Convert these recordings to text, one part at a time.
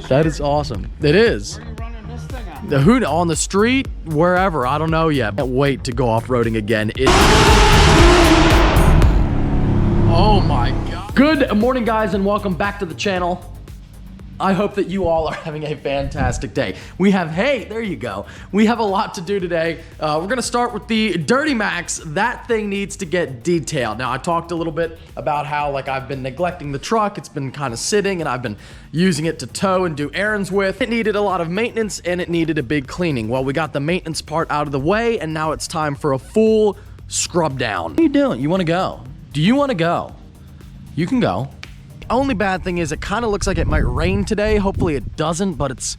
That is awesome. It is. Where are you running this thing at? Who on the street, wherever, I don't know yet. Can't wait to go off-roading again. Oh my God. Good morning, guys, and welcome back to the channel. I hope that you all are having a fantastic day. We have, hey, there you go. We have a lot to do today. We're gonna start with the DURAMAX. That thing needs to get detailed. Now, I talked a little bit about how I've been neglecting the truck. It's been kind of sitting and I've been using it to tow and do errands with. It needed a lot of maintenance and it needed a big cleaning. Well, we got the maintenance part out of the way and now it's time for a full scrub down. What are you doing? You wanna go? Do you wanna go? You can go. Only bad thing is it kind of looks like it might rain today. Hopefully it doesn't, but it's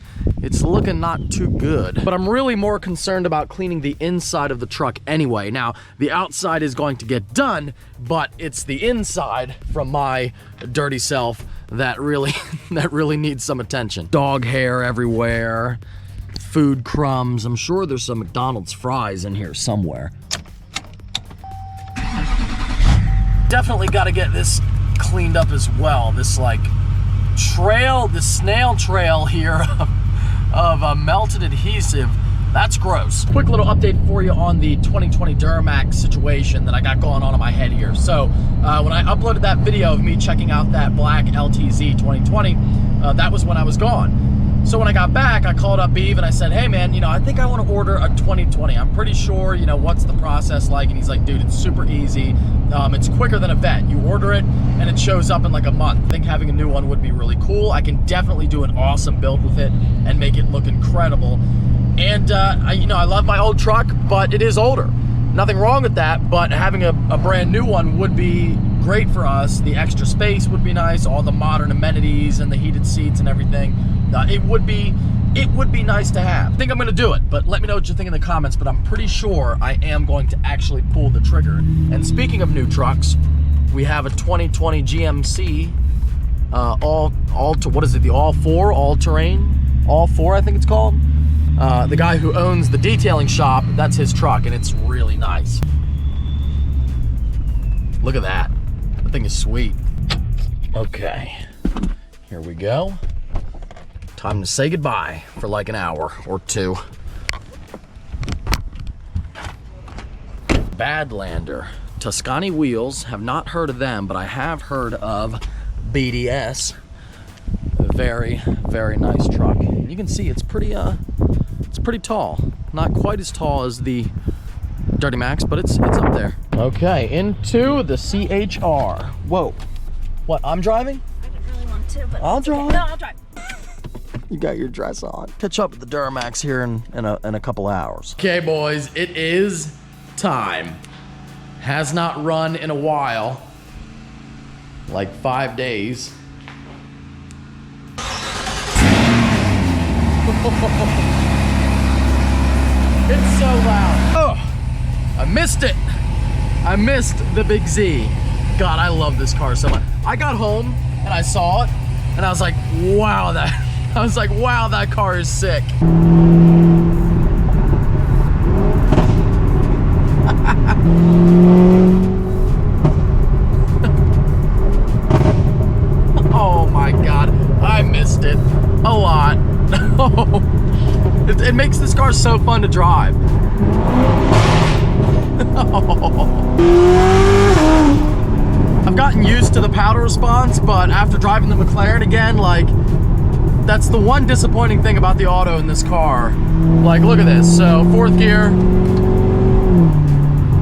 looking not too good. But I'm really more concerned about cleaning the inside of the truck anyway. Now, the outside is going to get done, but it's the inside from my dirty self that really needs some attention. Dog hair everywhere, food crumbs. I'm sure there's some McDonald's fries in here somewhere. Definitely got to get this cleaned up as well. This trail, the snail trail here of melted adhesive, that's gross. Quick little update for you on the 2020 DURAMAX situation that I got going on in my head here. So when I uploaded that video of me checking out that black LTZ 2020, that was when I was gone. So when I got back, I called up Eve and I said, hey man, I think I want to order a 2020. I'm pretty sure, what's the process like? And he's like, dude, it's super easy. It's quicker than a vet. You order it and it shows up in like a month. I think having a new one would be really cool. I can definitely do an awesome build with it and make it look incredible. And I love my old truck, but it is older. Nothing wrong with that, but having a brand new one would be great for us. The extra space would be nice, all the modern amenities and the heated seats and everything. It would be nice to have. I think I'm gonna do it, but let me know what you think in the comments, but I'm pretty sure I am going to actually pull the trigger. And speaking of new trucks, we have a 2020 GMC, what is it, the all-terrain? All-4, I think it's called. The guy who owns the detailing shop, that's his truck, and it's really nice. Look at that. That thing is sweet. Okay, here we go. Time to say goodbye for like an hour or two. Badlander. Tuscany wheels. Have not heard of them, but I have heard of BDS. Very, very nice truck. You can see it's pretty tall. Not quite as tall as the DURAMAX, but it's up there. Okay, into the CHR. Whoa. What, I'm driving? I didn't really want to, but I'll drive. No, I'll drive. You got your dress on. Catch up with the DURAMAX here in a couple hours. Okay, boys, it is time. Has not run in a while, like 5 days. It's so loud. Oh, I missed it. I missed the Big Z. God, I love this car so much. I got home and I saw it and I was like, wow, that car is sick. Oh my God, I missed it a lot. It makes this car so fun to drive. I've gotten used to the powder response, but after driving the McLaren again, that's the one disappointing thing about the auto in this car. Look at this. So 4th gear,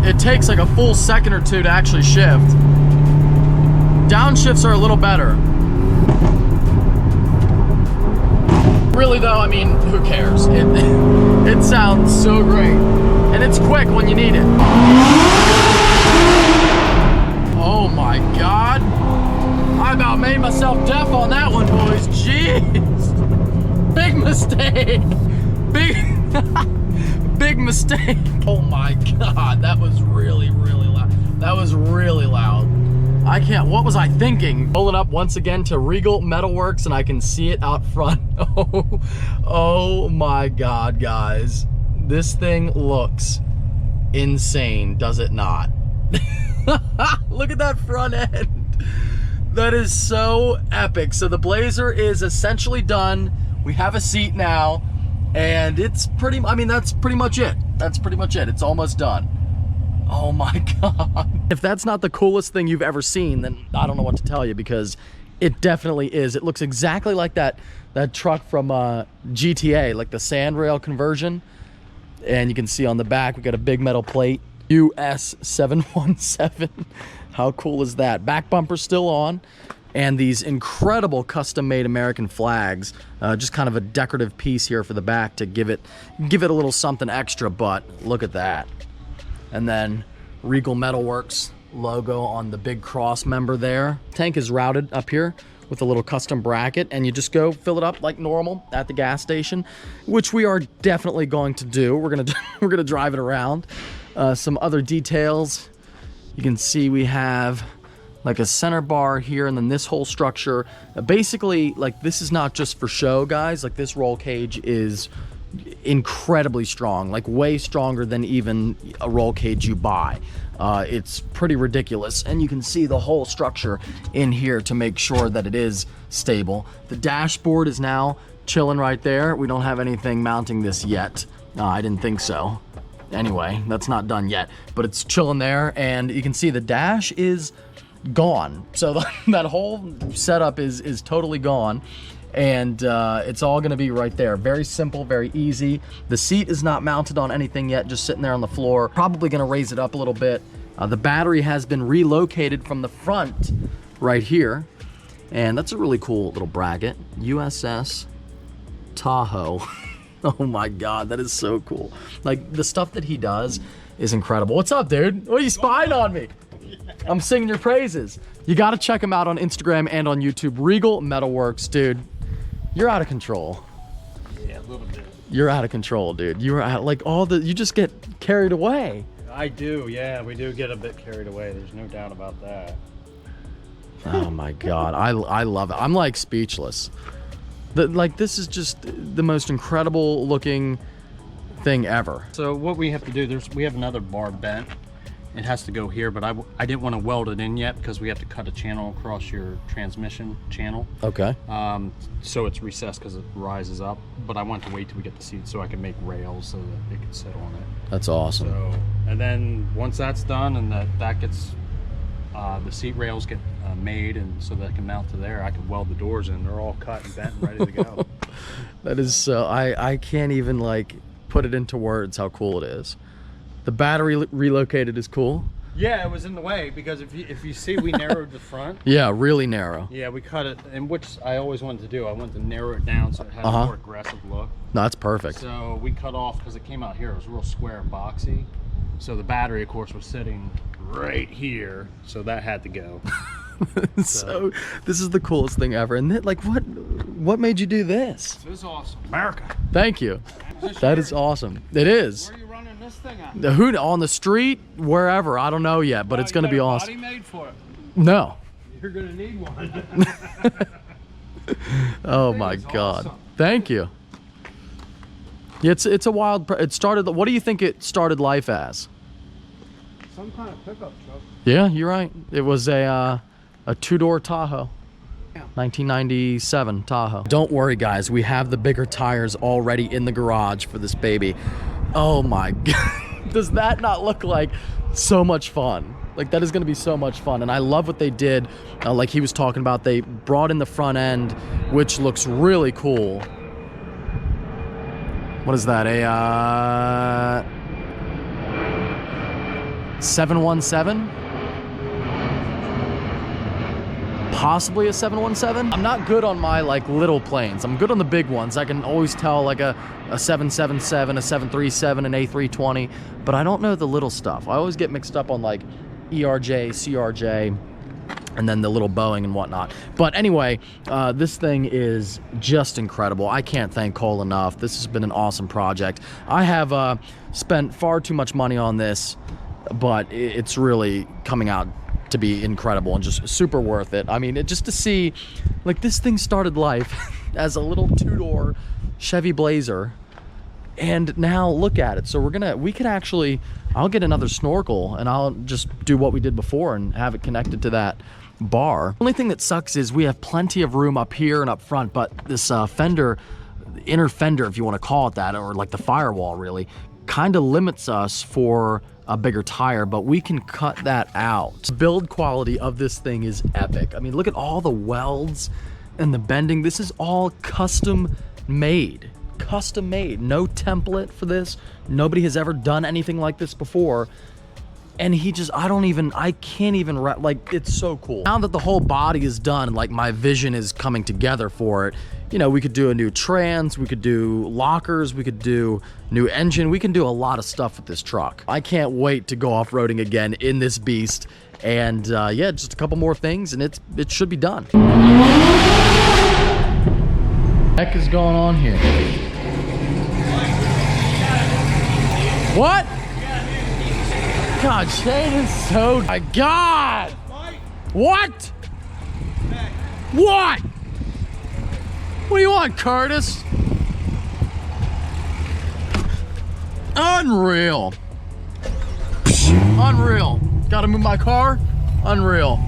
it takes like a full second or two to actually shift. Downshifts are a little better. Really though, I mean, who cares? It sounds so great. And it's quick when you need it. Oh my God. I about made myself deaf on that one, boys. Jeez. Big mistake. Big mistake. Oh my God, that was really, really loud. That was really loud. I can't, what was I thinking? Pulling up once again to Regal Metalworks and I can see it out front. Oh my God, guys. This thing looks insane, does it not? Look at that front end. That is so epic. So the Blazer is essentially done. We have a seat now, and it's pretty, I mean, that's pretty much it. That's pretty much it. It's almost done. Oh my God. If that's not the coolest thing you've ever seen, then I don't know what to tell you, because it definitely is. It looks exactly like that truck from GTA, like the sandrail conversion. And you can see on the back, we got a big metal plate, US 717. How cool is that? Back bumper still on, and these incredible custom-made American flags. Just kind of a decorative piece here for the back to give it a little something extra. But look at that. And then Regal Metalworks logo on the big cross member there. Tank is routed up here with a little custom bracket, and you just go fill it up like normal at the gas station, which we are definitely going to do. We're gonna drive it around. Some other details. You can see we have like a center bar here, and then this whole structure. Basically, like, this is not just for show, guys. Like, this roll cage is incredibly strong, like way stronger than even a roll cage you buy. It's pretty ridiculous, and you can see the whole structure in here to make sure that it is stable. The dashboard is now chilling right there. We don't have anything mounting this yet. I didn't think so. Anyway, that's not done yet, but it's chilling there, and you can see the dash is gone. So that whole setup is totally gone, and it's all gonna be right there. Very simple, very easy. The seat is not mounted on anything yet, just sitting there on the floor. Probably gonna raise it up a little bit. The battery has been relocated from the front right here, and that's a really cool little bracket. USS Tahoe. Oh my God, that is so cool. Like, the stuff that he does is incredible. What's up, dude? What are you spying on me? I'm singing your praises. You gotta check him out on Instagram and on YouTube. Regal Metalworks, dude. You're out of control. Yeah, a little bit. You're out of control, dude. You're out, like, you just get carried away. I do, yeah, we do get a bit carried away. There's no doubt about that. Oh my God, I love it. I'm like speechless. Like, this is just the most incredible looking thing ever. So what we have to do, we have another bar bent. It has to go here, but I didn't want to weld it in yet because we have to cut a channel across your transmission channel. Okay. So it's recessed because it rises up, but I want to wait till we get the seat so I can make rails so that it can sit on it. That's awesome. So, and then once that's done and that gets, the seat rails get made, and so that I can mount to there, I can weld the doors in. They're all cut and bent and ready to go. That is so, I can't even like put it into words how cool it is. The battery relocated is cool. Yeah, it was in the way because if you see, we narrowed the front. Yeah, really narrow. Yeah, we cut it, and which I always wanted to do. I wanted to narrow it down so it had a more aggressive look. No, that's perfect. So we cut off, because it came out here, it was real square and boxy. So the battery, of course, was sitting right here, so that had to go. So this is the coolest thing ever. And like, what made you do this? This is awesome. America. Thank you. That is awesome. It is. Where are you running this thing at? Who, on the street, wherever, I don't know yet, but it's going to be awesome. Body made for it. No. You're going to need one. Oh my God. Awesome. Thank you. It's a wild, it started, what do you think it started life as? Some kind of pickup truck. Yeah, you're right. It was a two-door Tahoe. 1997 Tahoe. Don't worry, guys. We have the bigger tires already in the garage for this baby. Oh my God. Does that not look like so much fun? Like, that is going to be so much fun. And I love what they did. Like he was talking about, they brought in the front end, which looks really cool. What is that? A 717? Possibly a 717. I'm not good on my like little planes. I'm good on the big ones. I can always tell like a 777, a 737, an A320, but I don't know the little stuff. I always get mixed up on like ERJ, CRJ, and then the little Boeing and whatnot. But anyway, this thing is just incredible. I can't thank Cole enough. This has been an awesome project. I have spent far too much money on this, but it's really coming out to be incredible and just super worth it. I mean, just to see, like, this thing started life as a little two-door Chevy Blazer, and now look at it. So we could actually, I'll get another snorkel and I'll just do what we did before and have it connected to that bar. Only thing that sucks is we have plenty of room up here and up front, but this fender, inner fender, if you want to call it that, or like the firewall really, kind of limits us for a bigger tire, but we can cut that out. The build quality of this thing is epic. I mean, look at all the welds and the bending. This is all custom made. Custom made. No template for this. Nobody has ever done anything like this before. And he just, I can't even, like, it's so cool. Now that the whole body is done, and like my vision is coming together for it, you know, we could do a new trans, we could do lockers, we could do new engine, we can do a lot of stuff with this truck. I can't wait to go off-roading again in this beast. And yeah, just a couple more things and it should be done. What the heck is going on here? What? God, Shane is so... My God! What? What? What do you want, Curtis? Unreal. Unreal. Gotta move my car? Unreal.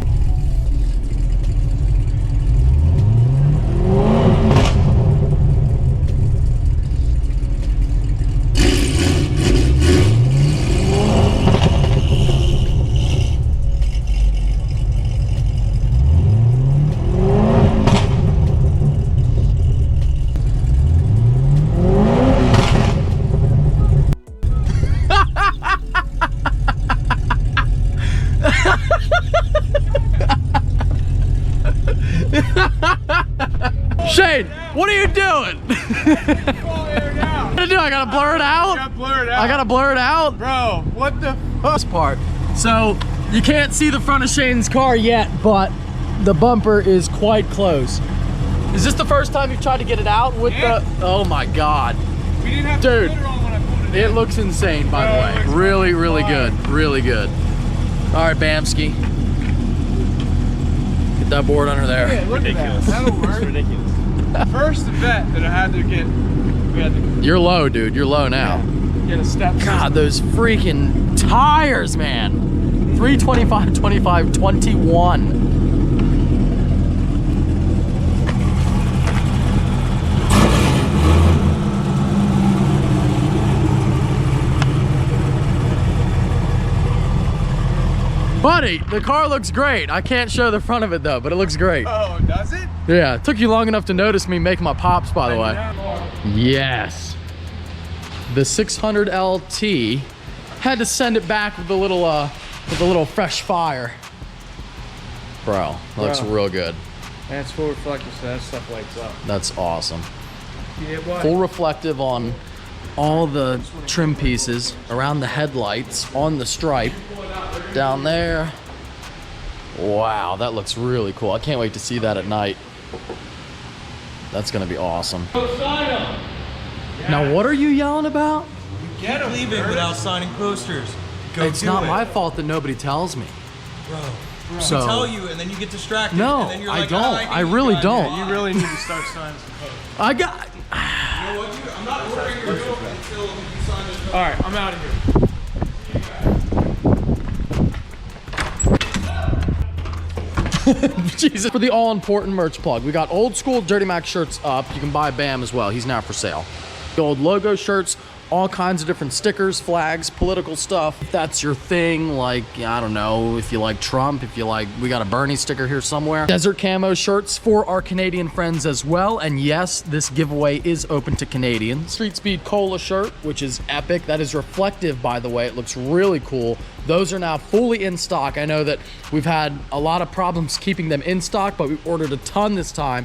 Shane, what are you doing? What do I do? I gotta blur it out? I gotta blur it out? Bro, what the fuck? This part. So, you can't see the front of Shane's car yet, but the bumper is quite close. Is this the first time you've tried to get it out with the... Oh my God. We didn't have Dude, the footer on when I put it in. It looks insane, by the way. Really, really good. Really good. All right, Bamski. Get that board under there. Yeah, look ridiculous. At that. That'll work. It's ridiculous. First event that I had to get, You're low, dude. You're low now. Get a step. God, those freaking tires, man. 325, 25, 21. Buddy, the car looks great. I can't show the front of it though, but it looks great. Oh, does it? Yeah, it took you long enough to notice me make my pops, by the way. Yes. The 600 LT had to send it back with a little fresh fire. Bro, looks real good. And it's full reflective, so that stuff lights up. That's awesome. Yeah, boy. Full reflective on all the trim pieces, around the headlights, on the stripe, down there. Wow, that looks really cool. I can't wait to see that at night. That's gonna be awesome. Now, what are you yelling about? You can't leave it without signing posters. It's not my fault that nobody tells me. Bro. So, I tell you, and then you get distracted. No, and then you're I like, don't. "Ah, I really don't. You really need to start signing some posters. I got... You know what, dude? I'm not ordering your bill until you sign this. All right, I'm out of here. Jesus. For the all-important merch plug, we got old school DURAMAX shirts up. You can buy Bam as well. He's now for sale. The old logo shirts, all kinds of different stickers, flags, political stuff. If that's your thing, like, I don't know, if you like Trump, if you like, we got a Bernie sticker here somewhere. Desert camo shirts for our Canadian friends as well. And yes, this giveaway is open to Canadians. Street Speed Cola shirt, which is epic. That is reflective, by the way. It looks really cool. Those are now fully in stock. I know that we've had a lot of problems keeping them in stock, but we ordered a ton this time.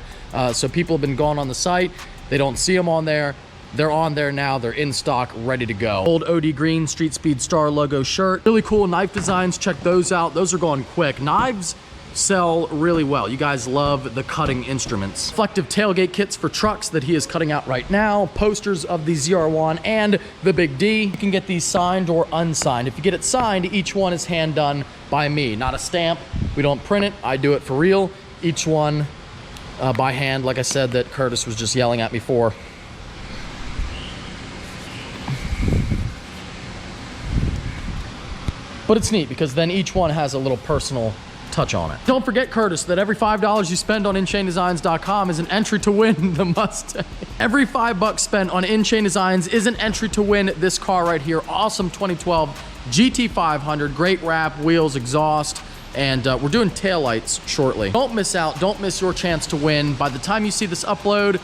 So people have been going on the site. They don't see them on there. They're on there now. They're in stock, ready to go. Old OD Green Street Speed Star logo shirt. Really cool knife designs. Check those out. Those are going quick. Knives sell really well. You guys love the cutting instruments. Reflective tailgate kits for trucks that he is cutting out right now. Posters of the ZR1 and the Big D. You can get these signed or unsigned. If you get it signed, each one is hand done by me, not a stamp. We don't print it. I do it for real. Each one by hand, like I said, that Curtis was just yelling at me for. But it's neat because then each one has a little personal touch on it. Don't forget, Curtis, that every $5 you spend on InChainDesigns.com is an entry to win the Mustang. Every $5 spent on InChain Designs is an entry to win this car right here. Awesome 2012 GT500, great wrap, wheels, exhaust, and we're doing taillights shortly. Don't miss out, don't miss your chance to win. By the time you see this upload,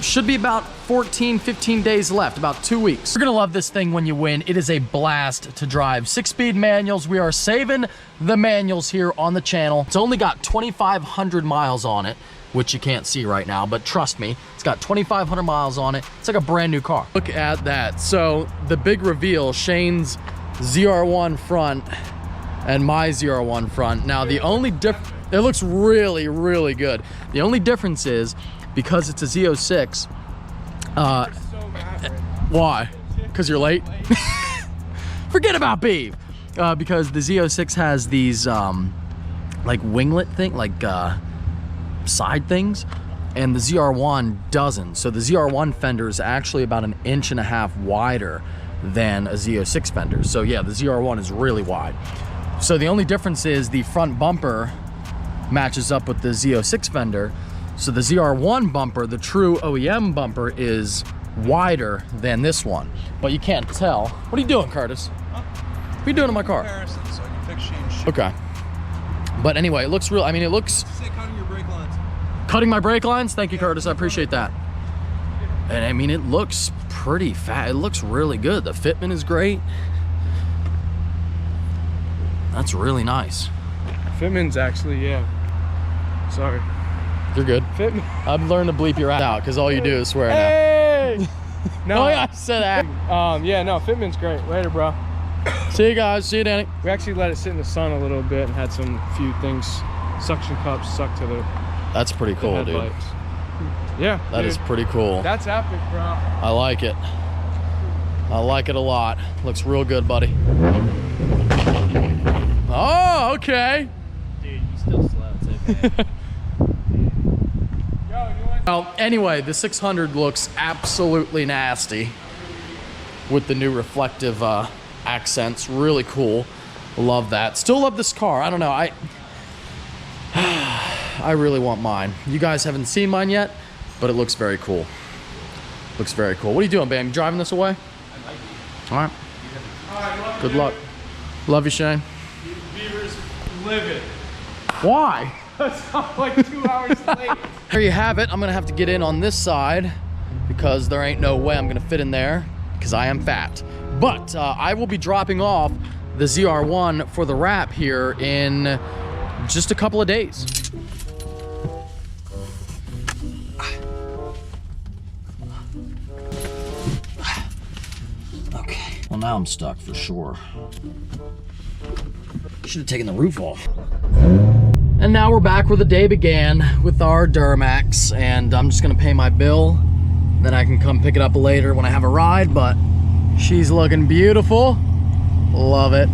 should be about 14, 15 days left, about 2 weeks. You're gonna love this thing when you win. It is a blast to drive. 6-speed manuals. We are saving the manuals here on the channel. It's only got 2,500 miles on it, which you can't see right now, but trust me, it's got 2,500 miles on it. It's like a brand new car. Look at that. So the big reveal, Shane's ZR1 front and my ZR1 front. Now the only it looks really, really good. The only difference is, because it's a Z06, why? Because you're late? Forget about beef. Because the Z06 has these like winglet thing, like side things, and the ZR1 doesn't. So the ZR1 fender is actually about 1.5 inches wider than a Z06 fender. So yeah, the ZR1 is really wide. So the only difference is the front bumper matches up with the Z06 fender. So the ZR1 bumper, the true OEM bumper, is wider than this one, but you can't tell. What are you doing, Curtis? Huh? What are you doing in my car? Comparison, so I can fix Shane's shit. Okay. But anyway, it looks real. I mean, it looks. Say cutting your brake lines. Cutting my brake lines? Thank you, Curtis. I appreciate that. And I mean, it looks pretty fat. It looks really good. The fitment is great. That's really nice. Fitment's actually, yeah. Sorry. You're good. Fitment. I've learned to bleep your ass out because all you do is swear Hey! now. Oh yeah, I said that. Yeah, no, Fitment's great. Later, bro. See you guys. See you, Danny. We actually let it sit in the sun a little bit and had some few things, suction cups stuck to the That's pretty cool, dude. headlights. Yeah. That is pretty cool. That's epic, bro. I like it. I like it a lot. Looks real good, buddy. Oh, okay. Dude, you still slow. It's okay. Well, anyway, the 600 looks absolutely nasty with the new reflective accents. Really cool. Love that. Still love this car. I don't know. I really want mine. You guys haven't seen mine yet, but it looks very cool. Looks very cool. What are you doing, babe? You driving this away? All right. Good luck. Love you, Shane. Beaver's livid. Why? I'm like 2 hours late. There you have it. I'm gonna have to get in on this side because there ain't no way I'm gonna fit in there because I am fat. But I will be dropping off the ZR1 for the wrap here in just a couple of days. Okay, well now I'm stuck for sure. Should have taken the roof off. And now we're back where the day began with our DURAMAX, and I'm just gonna pay my bill. Then I can come pick it up later when I have a ride, but she's looking beautiful. Love it.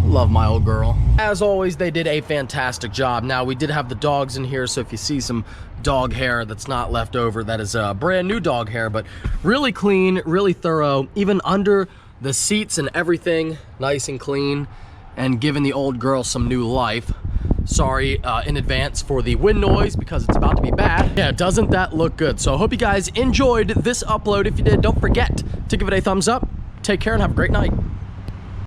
Love my old girl. As always, they did a fantastic job. Now, we did have the dogs in here, so if you see some dog hair that's not left over, that is brand new dog hair, but really clean, really thorough, even under the seats and everything, nice and clean, and giving the old girl some new life. Sorry in advance for the wind noise because it's about to be bad. Yeah, doesn't that look good? So I hope you guys enjoyed this upload. If you did, don't forget to give it a thumbs up. Take care and have a great night.